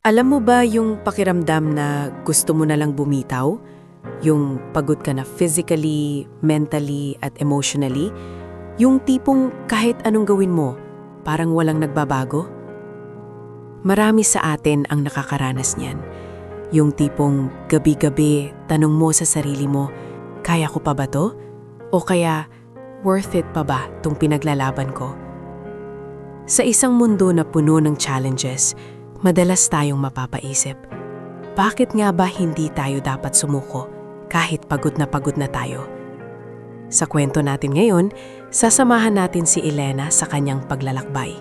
Alam mo ba yung pakiramdam na gusto mo na lang bumitaw? Yung pagod ka na physically, mentally, at emotionally? Yung tipong kahit anong gawin mo, parang walang nagbabago? Marami sa atin ang nakakaranas niyan. Yung tipong gabi-gabi, tanong mo sa sarili mo, kaya ko pa ba to? O kaya, worth it pa ba tong pinaglalaban ko? Sa isang mundo na puno ng challenges, madalas tayong mapapaisip, bakit nga ba hindi tayo dapat sumuko kahit pagod na tayo? Sa kwento natin ngayon, sasamahan natin si Elena sa kanyang paglalakbay.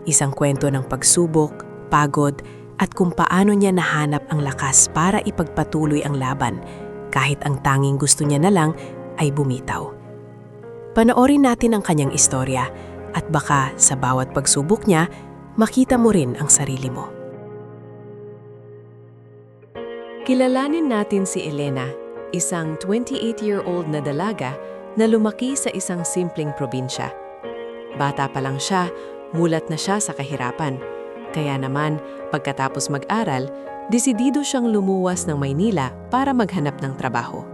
Isang kwento ng pagsubok, pagod, at kung paano niya nahanap ang lakas para ipagpatuloy ang laban kahit ang tanging gusto niya na lang ay bumitaw. Panoorin natin ang kanyang istorya at baka sa bawat pagsubok niya, makita mo rin ang sarili mo. Kilalanin natin si Elena, isang 28-year-old na dalaga na lumaki sa isang simpleng probinsya. Bata pa lang siya, mulat na siya sa kahirapan. Kaya naman, pagkatapos mag-aral, desidido siyang lumuwas ng Maynila para maghanap ng trabaho.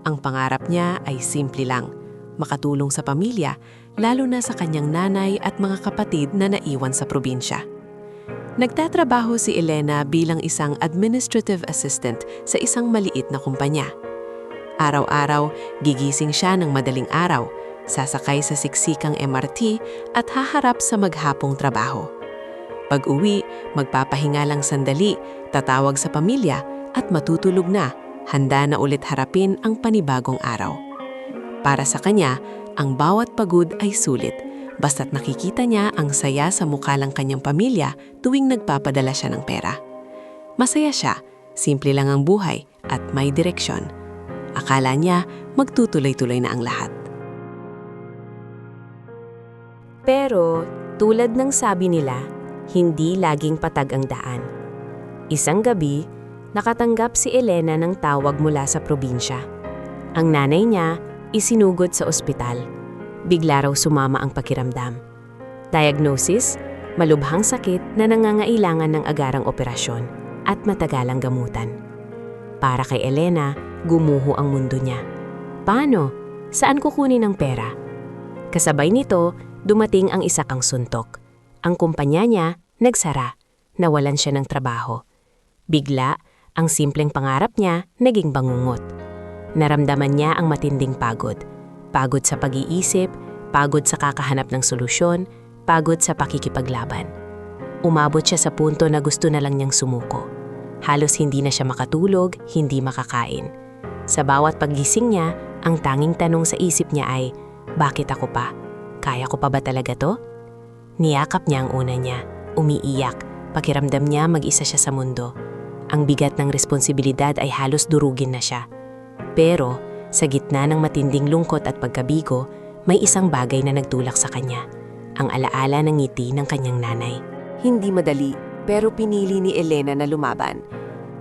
Ang pangarap niya ay simple lang, makatulong sa pamilya, lalo na sa kanyang nanay at mga kapatid na naiwan sa probinsya. Nagtatrabaho si Elena bilang isang administrative assistant sa isang maliit na kumpanya. Araw-araw, gigising siya ng madaling araw, sasakay sa siksikang MRT at haharap sa maghapong trabaho. Pag-uwi, magpapahinga lang sandali, tatawag sa pamilya at matutulog na, handa na ulit harapin ang panibagong araw. Para sa kanya, ang bawat pagod ay sulit, basta't nakikita niya ang saya sa mukha ng kanyang pamilya tuwing nagpapadala siya ng pera. Masaya siya, simple lang ang buhay at may direksyon. Akala niya magtutuloy-tuloy na ang lahat. Pero tulad ng sabi nila, hindi laging patag ang daan. Isang gabi, nakatanggap si Elena ng tawag mula sa probinsya. Ang nanay niya isinugod sa ospital. Bigla raw sumama ang pakiramdam. Diagnosis, malubhang sakit na nangangailangan ng agarang operasyon at matagalang gamutan. Para kay Elena, gumuho ang mundo niya. Paano? Saan kukunin ang pera? Kasabay nito, dumating ang isa kang suntok. Ang kumpanya niya, nagsara. Nawalan siya ng trabaho. Bigla, ang simpleng pangarap niya naging bangungot. Naramdaman niya ang matinding pagod. Pagod sa pag-iisip, pagod sa kakahanap ng solusyon, pagod sa pakikipaglaban. Umabot siya sa punto na gusto na lang niyang sumuko. Halos hindi na siya makatulog, hindi makakain. Sa bawat paggising niya, ang tanging tanong sa isip niya ay, bakit ako pa? Kaya ko pa ba talaga to? Niyakap niya ang una niya, umiiyak, pakiramdam niya mag-isa siya sa mundo. Ang bigat ng responsibilidad ay halos durugin na siya. Pero, sa gitna ng matinding lungkot at pagkabigo, may isang bagay na nagtulak sa kanya, ang alaala ng ngiti ng kanyang nanay. Hindi madali, pero pinili ni Elena na lumaban.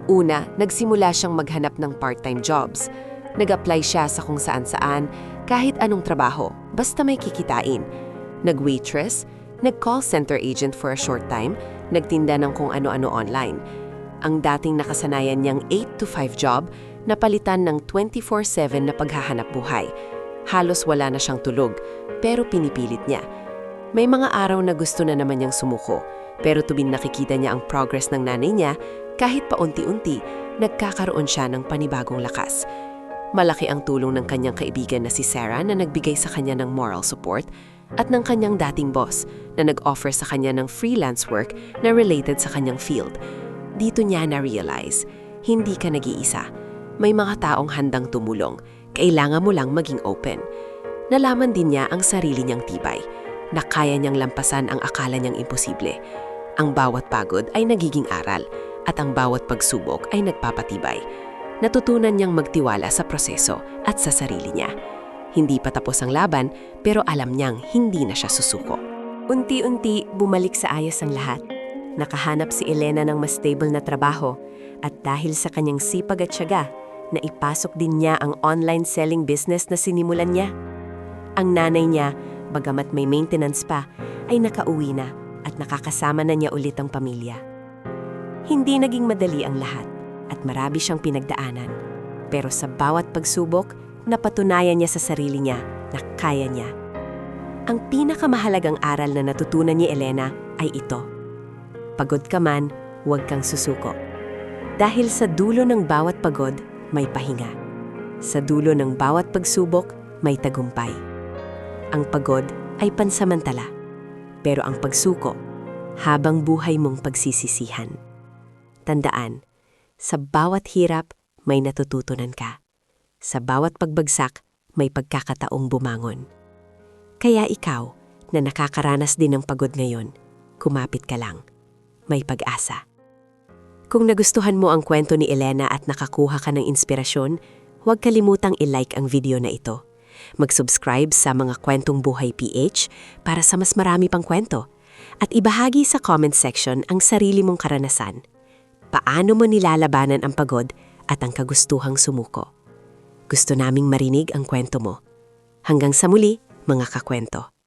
Una, nagsimula siyang maghanap ng part-time jobs. Nag-apply siya sa kung saan-saan, kahit anong trabaho, basta may kikitain. Nag-waitress, nag-call center agent for a short time, nagtinda ng kung ano-ano online. Ang dating nakasanayan niyang 8 to 5 job, napalitan ng 24/7 na paghahanap buhay. Halos wala na siyang tulog, pero pinipilit niya. May mga araw na gusto na naman niyang sumuko, pero tuwing nakikita niya ang progress ng nanay niya, kahit paunti-unti, nagkakaroon siya ng panibagong lakas. Malaki ang tulong ng kanyang kaibigan na si Sarah na nagbigay sa kanya ng moral support at ng kanyang dating boss na nag-offer sa kanya ng freelance work na related sa kanyang field. Dito niya na-realize, hindi ka nag-iisa. May mga taong handang tumulong, kailangan mo lang maging open. Nalaman din niya ang sarili niyang tibay, na kaya niyang lampasan ang akala niyang imposible. Ang bawat pagod ay nagiging aral, at ang bawat pagsubok ay nagpapatibay. Natutunan niyang magtiwala sa proseso at sa sarili niya. Hindi pa tapos ang laban, pero alam niyang hindi na siya susuko. Unti-unti bumalik sa ayos ang lahat. Nakahanap si Elena ng mas stable na trabaho at dahil sa kanyang sipag at tiyaga, naipasok din niya ang online selling business na sinimulan niya. Ang nanay niya, bagamat may maintenance pa, ay nakauwi na at nakakasama na niya ulit ang pamilya. Hindi naging madali ang lahat at marami siyang pinagdaanan. Pero sa bawat pagsubok, napatunayan niya sa sarili niya na kaya niya. Ang pinakamahalagang aral na natutunan ni Elena ay ito. Pagod ka man, huwag kang susuko. Dahil sa dulo ng bawat pagod, may pahinga. Sa dulo ng bawat pagsubok, may tagumpay. Ang pagod ay pansamantala, pero ang pagsuko, habang buhay mong pagsisisihan. Tandaan, sa bawat hirap, may natututunan ka. Sa bawat pagbagsak, may pagkakataong bumangon. Kaya ikaw, na nakakaranas din ng pagod ngayon, kumapit ka lang. May pag-asa. Kung nagustuhan mo ang kwento ni Elena at nakakuha ka ng inspirasyon, huwag kalimutang i-like ang video na ito. Mag-subscribe sa mga Kwentong Buhay PH para sa mas marami pang kwento. At ibahagi sa comment section ang sarili mong karanasan. Paano mo nilalabanan ang pagod at ang kagustuhang sumuko? Gusto naming marinig ang kwento mo. Hanggang sa muli, mga kakwento.